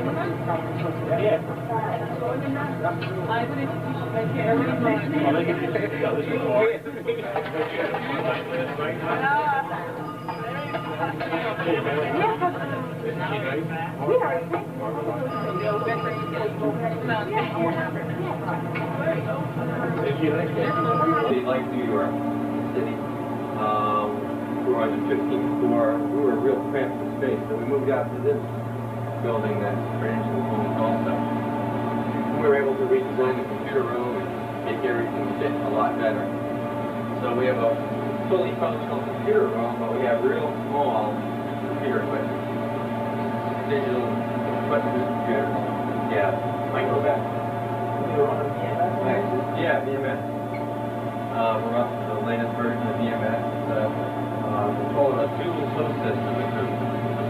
They like New York City. Where I was 15 before, we were real cramped for space, so we moved out to this building that's Prudential also. We were able to redesign the computer room and make everything fit a lot better. So we have a fully functional computer room, but we have real small computer equipment. Digital equipment computers. Yeah, microvac. You're on a BMS? Yeah, BMS. We're up to the latest version of BMS. We call it a dual closed system. It's a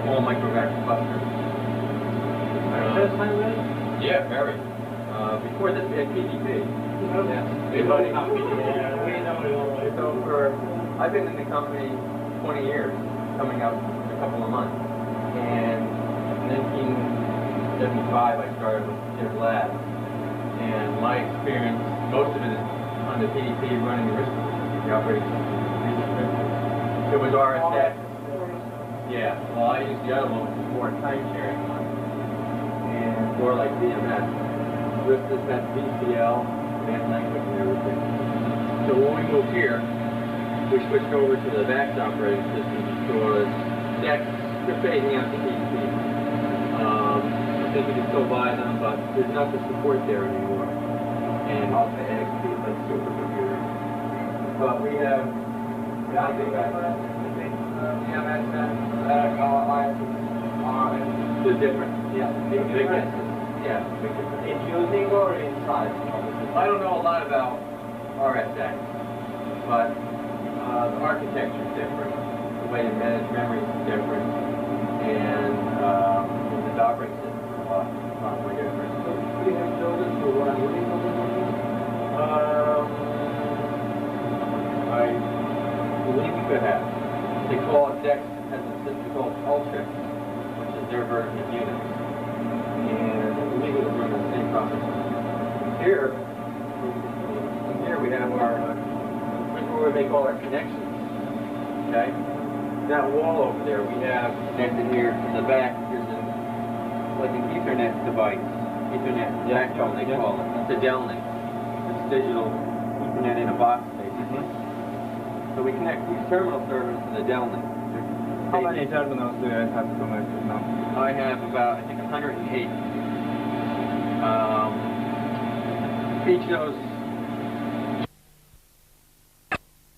small microvac cluster. First time with? Yeah, very. Before this, we had PDP. Yeah. We know it all. So I've been in the company 20 years, coming up in a couple of months. And in 1975, I started with GIB Labs. And my experience, most of it is on the PDP running the risk the operating system. It was RSX. Yeah, well, I used the other one, which is more time-sharing one. And more like BMS. Risk is that VCL, advanced language and everything. So when we moved here, we switched over to the VAX operating system because DEX, they're phasing out the PDP. I think you can still buy them, but there's not the support there anymore. And also NXP is like supercomputers. But we have the difference. Yeah. Big difference. Yeah. Big difference. In using or in size? I don't know a lot about RSX, but the architecture is different. The way to manage memory is different. And the operating system is a lot more different. So we have chosen to run Unix on the machine? I believe we could have. They call it DEX has a system called Ultrix, which is their version of Unix. And I believe it was running the same processor. Here we have our, this is where we make all our connections. Okay? That wall over there we have connected here in the back is like an Ethernet device. Ethernet backbone they call it. It's a Delning. It's digital Ethernet in a box basically. So we connect these terminal servers to the Delning. How many terminals do you have connected now? I have about, I think, 108. Each of those.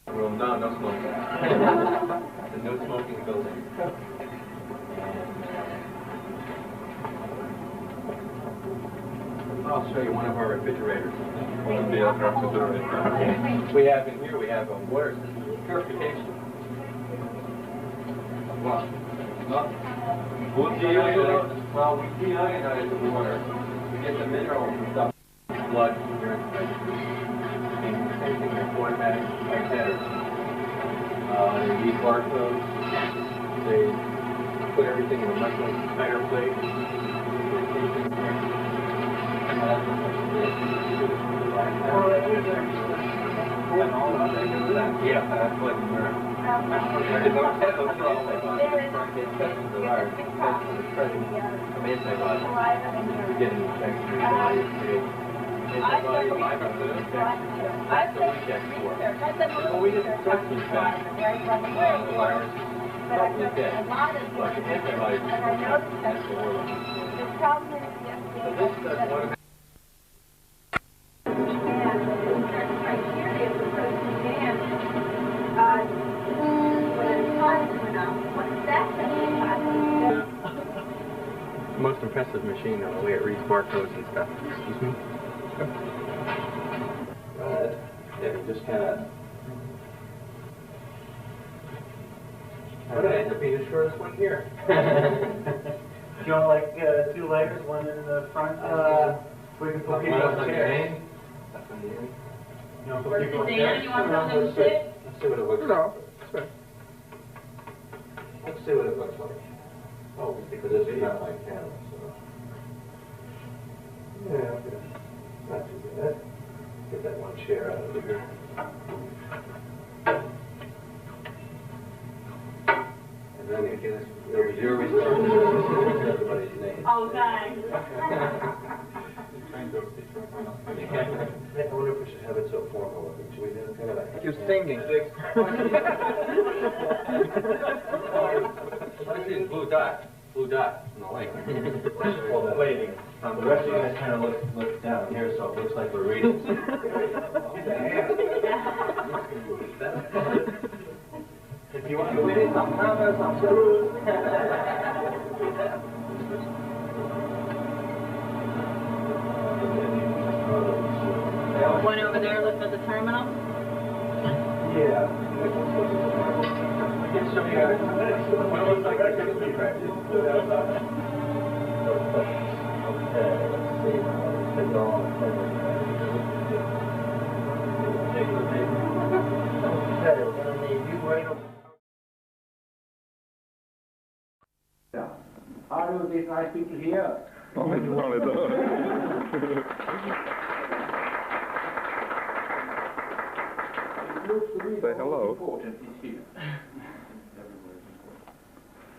Well, no smoking. The no smoking building. I'll show you one of our refrigerators. We have in here, we have a water system, purification. Well, we deionize the water. We get the minerals and stuff, blood from your and the same thing with automatic like that. They read barcodes. They put everything in a much tighter plate. Yeah, that's what we're. We didn't start these back. The virus probably dead. But the antibodies, that's the world. So this does one of most impressive machine though, the way it reads barcodes and stuff. Excuse me? Yeah, you just kind of... Okay, to be the shortest one here. Do you want like 2 layers, one in the front? We can put people on the end. That's on the end. You want to put people on the end? Let's see what it looks like. Let's see what it looks like. Oh, because this is not like camera, so... Yeah, not too bad. Get that one chair out of here. And then you can, over here we start with everybody's name. Oh, thanks. I wonder if we should have it so formal looking. Should we have kind of a... You're singing. I see it's blue dot on the lake. Well, the lady. The rest of you guys kind of look down here, so it looks like we're reading. If you want to read it, I'm One over there, look at the terminal. Yeah. Get some here. What looks like a chemistry practice. Okay, let's see. It's all okay, we're going to need you right over. Are you these nice people here? It looks to me Say hello. important is here.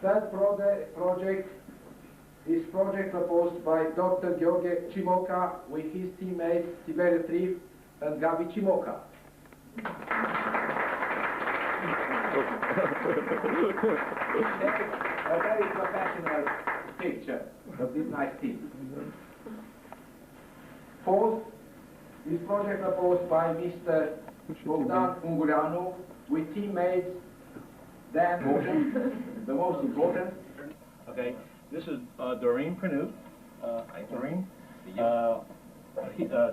That project is project proposed by Dr. Gabriel Cimoca with his teammates Mirela Teban and Gabriel Cimoca. A very professional picture of this nice team. Fourth, this project proposed by Mr. Bogdan Pintea with teammates, then the most important. Okay, this is Dorin Panut. Hi, Dorin.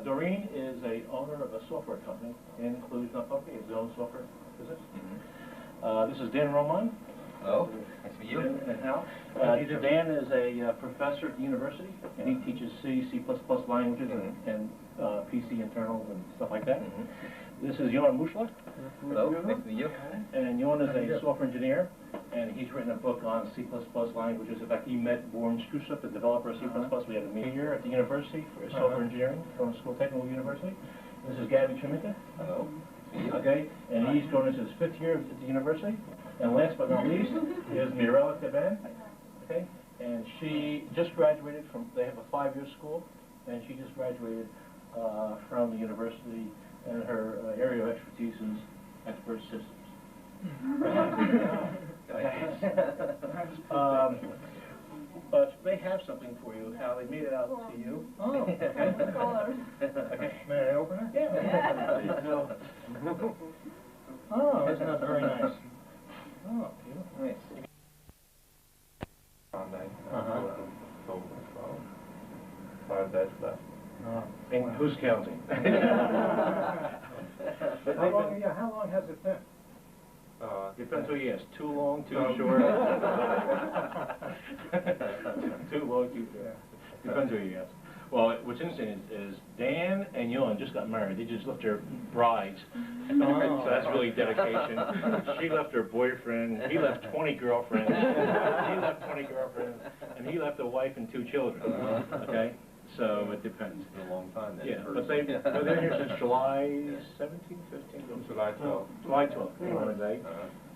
Dorin is a owner of a software company in Cluj-Napoca, his own software business. This is Dan Roman. Hello, nice to meet you. And Hal. Dan is a professor at the university, and he teaches C, C++ languages, and PC internals and stuff like that. This is Ioan Muslea. Hello, nice to meet you. And Ioan is a software engineer, and he's written a book on C++ languages. In fact, he met Boris Strusup, the developer of C++. We had a meeting here at the university for software engineering from School Technical University. This is Gabriel Cimoca. Hello. Okay, and he's going into his 5th year at the university. And last but not least is Mirela Teban. Okay, and she just graduated from, they have a 5-year school, and she just graduated from the university, and her area of expertise is expert systems. But they have something for you, Hal. They made it out to you. Oh, okay. Okay. May I open it? Yeah. Oh, isn't that very nice? Oh, beautiful. Nice. And who's counting? How long has it been? Depends who you ask. Too long, too short. Too long, too short. Depends who you ask. Well, what's interesting is Dan and Ioan just got married. They just left their brides. So that's really dedication. She left her boyfriend. He left 20 girlfriends. He left 20 girlfriends. And he left a wife and 2 children. Okay? So it depends. It's a long time then. Yeah, but they're here since July 17, 15? July 12th. July 12th, on a day.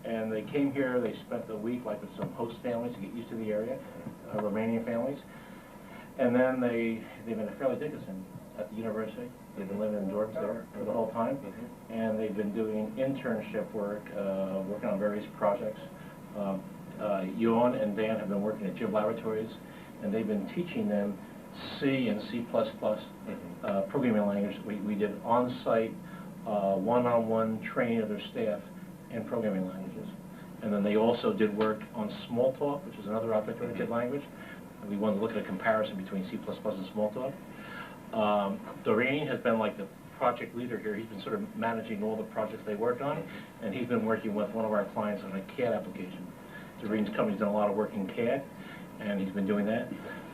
And they came here, they spent the week like with some host families to get used to the area, Romanian families. And then they've been at Fairleigh Dickinson at the university. They've been living in dorms there for the whole time. And they've been doing internship work, working on various projects. Ioan and Dan have been working at GIB Laboratories, and they've been teaching them C and C++ programming language. We did on-site, one-on-one training of their staff in programming languages. And then they also did work on Smalltalk, which is another object-oriented language. And we wanted to look at a comparison between C++ and Smalltalk. Dorin has been like the project leader here. He's been sort of managing all the projects they worked on, and he's been working with one of our clients on a CAD application. Dorin's company's done a lot of work in CAD, and he's been doing that.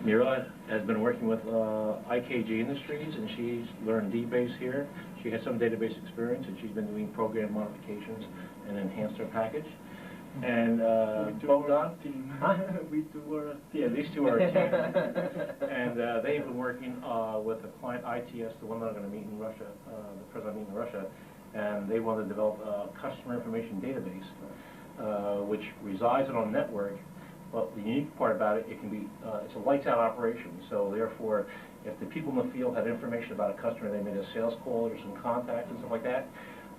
Mirela has been working with IKG Industries, and she's learned DBase here. She has some database experience, and she's been doing program modifications and enhanced her package. And Bogdan? Huh? We two were a Yeah, these two are a team. And they've been working with the client ITS, the one that I'm going to meet in Russia, the president meeting in Russia, and they want to develop a customer information database, which resides on a network. But the unique part about it, it can be, it's a lights-out operation. So therefore, if the people in the field have information about a customer, they made a sales call or some contact and stuff like that,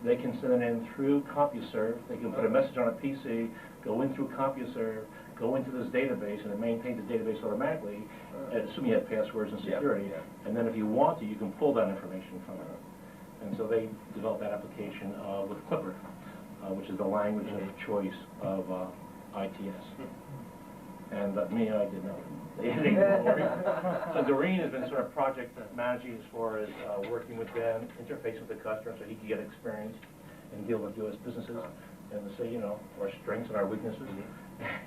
they can send it in through CompuServe. They can put a message on a PC, go in through CompuServe, go into this database, and it maintains the database automatically, assuming you have passwords and security. And then if you want to, you can pull that information from it. And so they developed that application with Clipper, which is the language of choice of ITS. And me, I did not. So Dorin has been sort of project managing as far as working with them, interfacing with the customer so he can get experience and deal with U.S. businesses and to say, you know, our strengths and our weaknesses.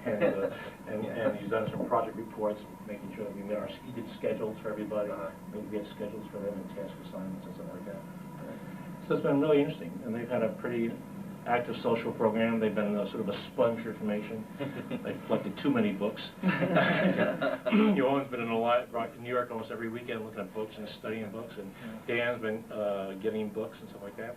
And he's done some project reports, making sure that we met he did schedules for everybody, we had schedules for them and task assignments and stuff like that. So it's been really interesting, and they've had a pretty active social program. They've been sort of a sponge for information. They've collected too many books. Ioan's been in New York almost every weekend looking at books and studying books, and Dan's been getting books and stuff like that.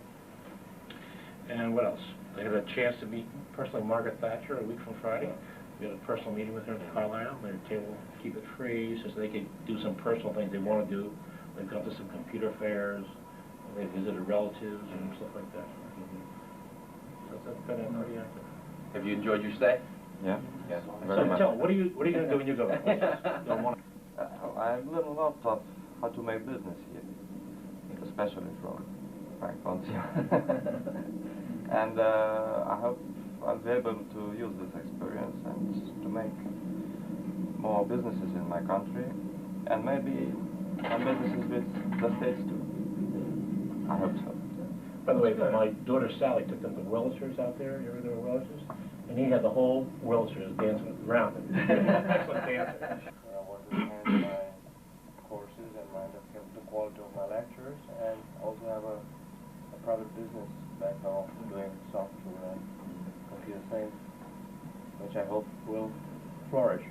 And what else? They had a chance to meet personally Margaret Thatcher a week from Friday. We had a personal meeting with her in Carlisle. They were able to keep it free so they could do some personal things they want to do. They've gone to some computer fairs. They visited relatives and stuff like that. Have you enjoyed your stay? Yeah. Yes. Very much. Tell, what are you going to do when you go back? I've learned a lot of how to make business here, especially from Ponzio. And I hope I'll be able to use this experience and to make more businesses in my country, and maybe some businesses with the States too. I hope so. By the way, my daughter Sally took them to Wurlitzer's out there. You ever there were Wurlitzer's? And he had the whole Wurlitzer's dancing around him. Excellent dancer. I want to enhance my courses and the quality of my lectures, and also have a private business back home doing software and computer science, which I hope will flourish.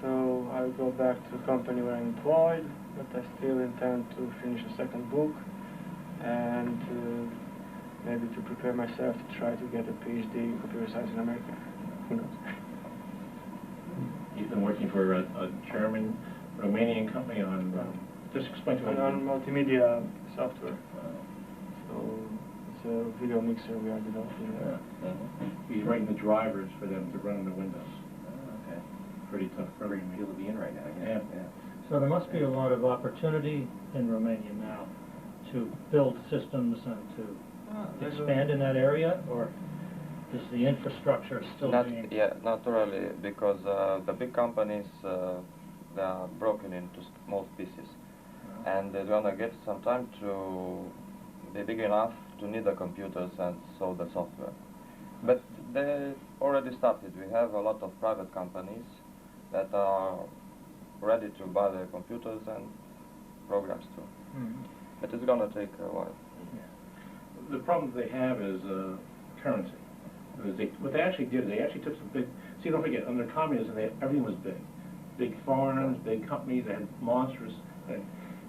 So I'll go back to the company where I'm employed, but I still intend to finish a second book and maybe to prepare myself to try to get a PhD in computer science in America. Who knows? You've been working for a German, Romanian company on, just explain to me. On multimedia software. So it's a video mixer we are developing. He's writing the drivers for them to run on the Windows. Okay. Pretty tough program. You'll be in right now. Yeah. So there must be a lot of opportunity in Romania now to build systems and to expand in that area, or is the infrastructure still being... Yeah, not really, because the big companies, they are broken into small pieces. And they're going to get some time to be big enough to need the computers and so the software. But they already started. We have a lot of private companies that are ready to buy the computers and programs too. But it's going to take a while. The problem they have is currency. What they actually did, they actually took some big... See, don't forget, under communism, everything was big. Big foreigners, big companies, they had monstrous...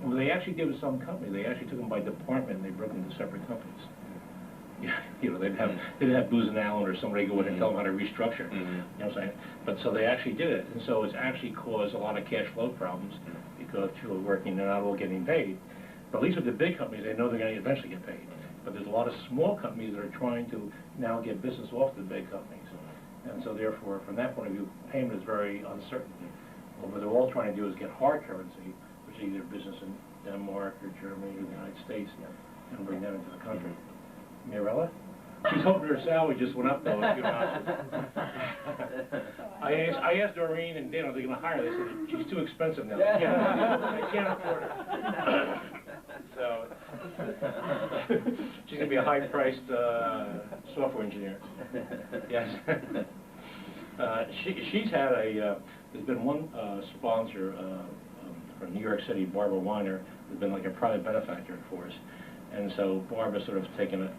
And what they actually did with some companies, they actually took them by department and they broke them into separate companies. You know, they didn't have Booz and Allen or somebody go in and tell them how to restructure. You know what I'm saying? But so they actually did it, and so it's actually caused a lot of cash flow problems because people are working, they're not all getting paid. But at least with the big companies, they know they're going to eventually get paid. But there's a lot of small companies that are trying to now get business off the big companies, and so therefore, from that point of view, payment is very uncertain. What they're all trying to do is get hard currency, which is either business in Denmark or Germany or the United States, and bring them into the country. Mirela? She's hoping her salary just went up though. I asked Dorin and Dan, are they going to hire her? They said she's too expensive now. They can't afford her. So she's going to be a high-priced software engineer. Yes. She's had there's been one sponsor from New York City, Barbara Weiner, who's been like a private benefactor for us. And so Barbara sort of has taken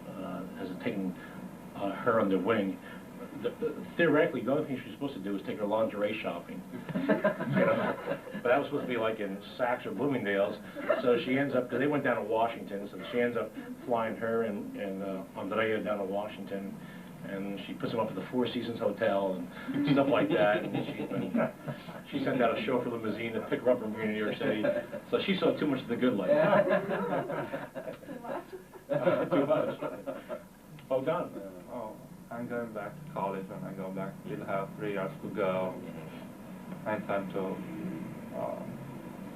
her under wing. Theoretically, the only thing she's supposed to do is take her lingerie shopping. But that was supposed to be like in Saks or Bloomingdale's. So she ends up, because they went down to Washington, so she ends up flying her and Andrea down to Washington. And she puts them up at the Four Seasons Hotel and stuff like that. And she sent out a chauffeur limousine to pick her up from here in New York City. So she saw too much of the good life. Too much. Bogdan. Oh, I'm going back to college when I go back. We'll have 3 years to go. I intend to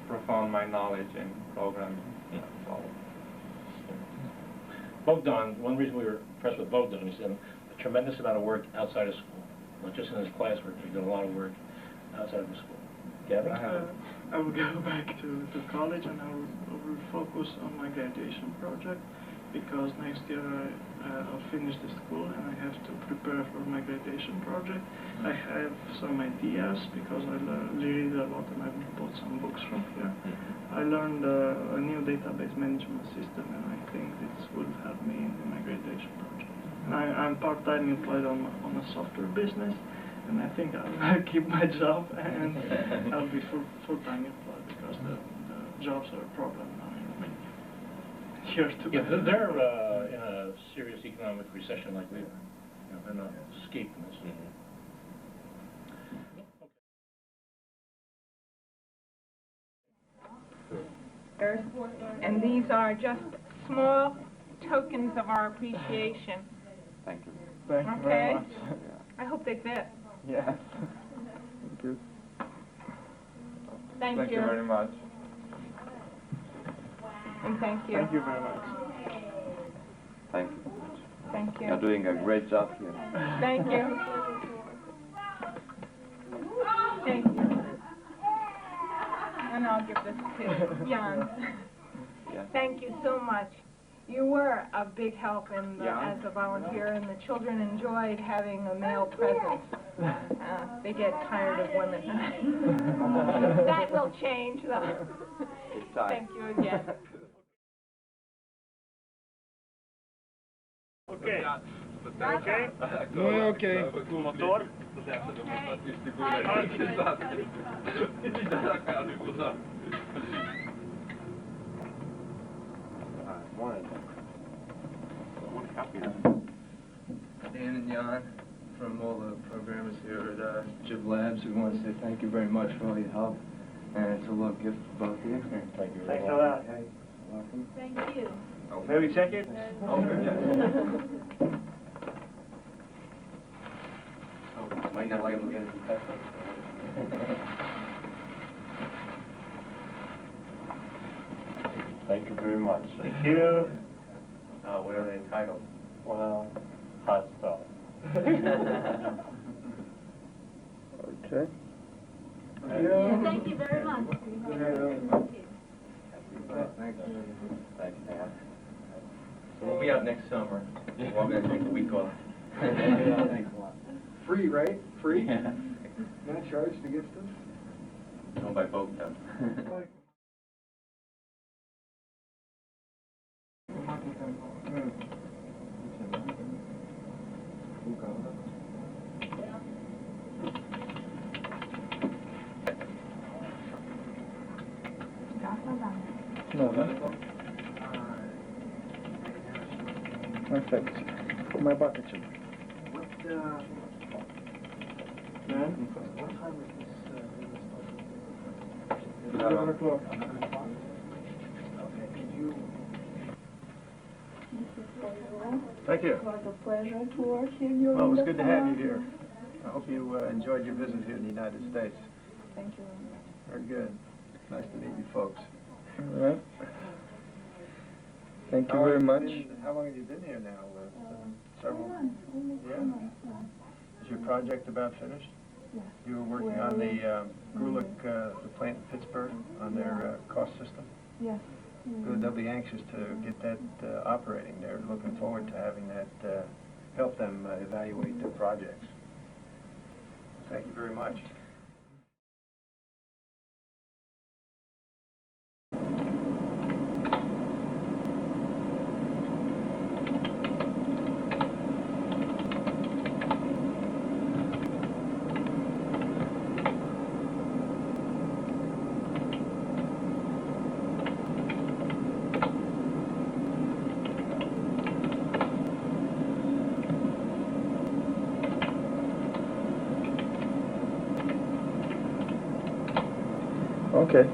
profound my knowledge in programming. So. Bogdan, one reason we were impressed with Bogdan is a tremendous amount of work outside of school, not just in his classwork. He's done a lot of work outside of the school. Gavin? I will go back to college and I will focus on my graduation project because next year I'll finish the school and I have to prepare for my graduation project. I have some ideas because I read a lot and I bought some books from here. I learned a new database management system and I think this will help me in my graduation project. And I'm part-time employed on a software business and I think I'll keep my job and I'll be full-time employed because the jobs are a problem now in Romania. They're in a serious economic recession like we are. They're not escaping this. And these are just small tokens of our appreciation. Thank you. Thank you very much. I hope they fit. Yes. Thank you. Thank Thank you. you very much. And thank you. Thank you very much. Thank you. Thank you. You're doing a great job here. Thank you. Thank you. And I'll give this to Jan. Yeah. Thank you so much. You were a big help as a volunteer, and the children enjoyed having a male presence. They get tired of women. That will change, though. It's time. Thank you again. Okay. Okay? No, okay. Motor? Dan and Jan, from all the programmers here at GIB Labs, we want to say thank you very much for all your help, and it's a love gift for both of you. Thank you. Thanks a lot. Welcome. Thank you. May we check it? Might not be able to get it Thank you very much. Thank you. What are they entitled? Well, hot stuff. Okay. Yeah, thank you very much. Thank you. Thank you, Dan. So we'll be out next summer. We're going to take a week off. Thanks a lot. Free, right? Free? Yeah. Not charged to get stuff? Owned by Bogdan. Perfect. For my bucket chip. What time is this? 11 o'clock. Okay, could you... Thank you. It was a pleasure to work here during Well, it was the good to have you summer. here. I hope you enjoyed your visit here in the United States. Thank you. Very good. Nice to meet you folks. All right. Thank you very much. How long have you been here now? Several months. Yeah? Is your project about finished? Yes. You were working on the Grulich, the plant in Pittsburgh, on their cost system? Yes. Good. They'll be anxious to get that operating. They're looking forward to having that help them evaluate their projects. Thank you very much. Okay.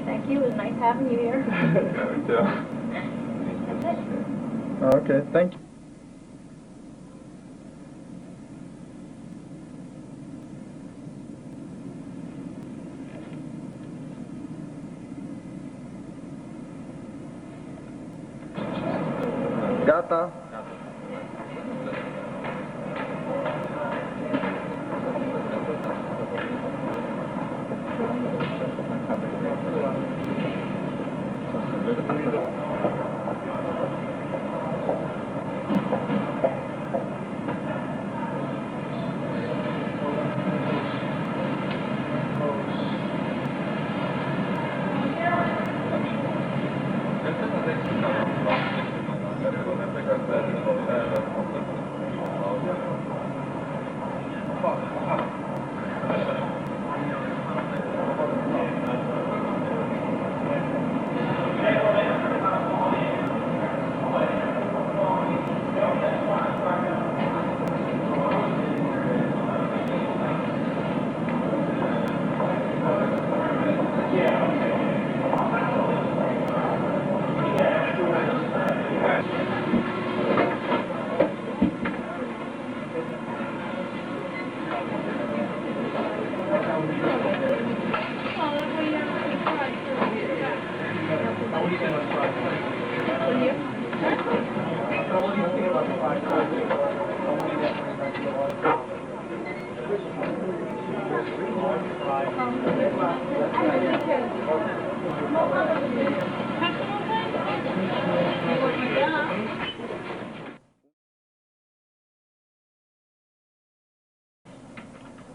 Thank you, it was nice having you here. That's it. Okay, thank you. Gata.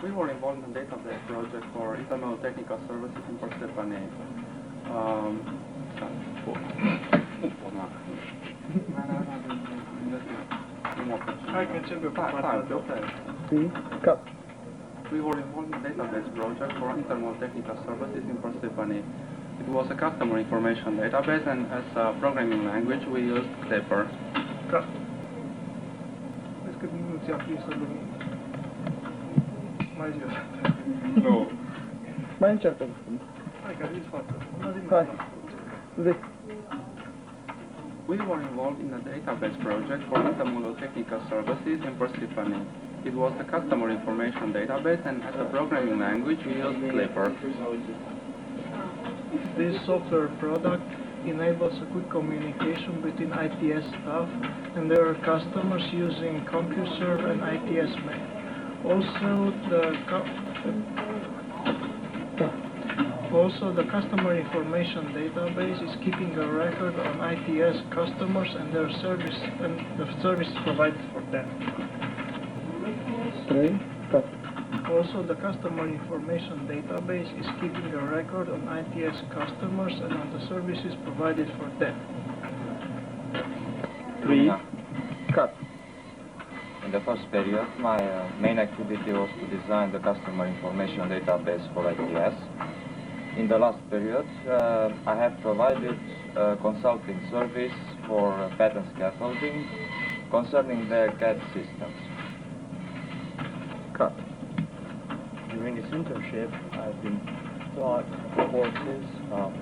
We were involved in a database project for internal technical services in Persephone. We were involved in a database project for internal technical services in Persephone. It was a customer information database, and as a programming language, we used Clipper. Nu. Mai încearcă. Hai. Zi. We were involved in a database project for intermodal technical services in Persephone. It was a customer information database, and as a programming language, we used Clipper. This software product enables a quick communication between ITS staff and their customers using CompuServe and ITS Mail. Also, the customer information database is keeping a record on ITS customers and their service and the service provided for them. Also, the customer information database is keeping a record on ITS customers and on the services provided for them. 3. Cut. In the first period, my main activity was to design the customer information database for ITS. In the last period, I have provided a consulting service for patent scaffolding concerning their CAD systems. Cut. During this internship, I've been taught courses of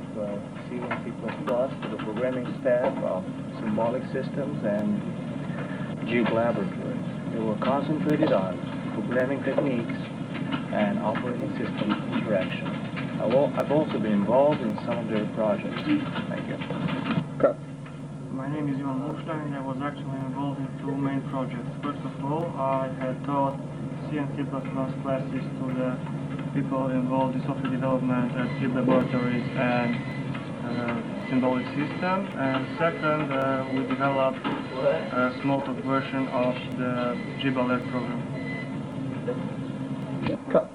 C and C++ for the programming staff of symbolic systems and GIB laboratories. They were concentrated on programming techniques and operating system interaction. I've also been involved in some of their projects. Thank you. Cut. My name is Ioan Muslea, and I was actually involved in two main projects. First of all, I had taught C and C++ classes to the people involved in software development at GIB Laboratories and symbolic system. And second, we developed a small talk version of the GIB Alert program. Cut.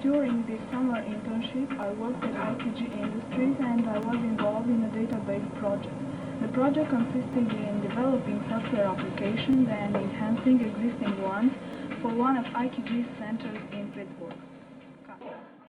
During this summer internship, I worked at ITG Industries and I was involved in a database project. The project consisted in developing software applications and enhancing existing ones for one of ITG's centers in Pittsburgh.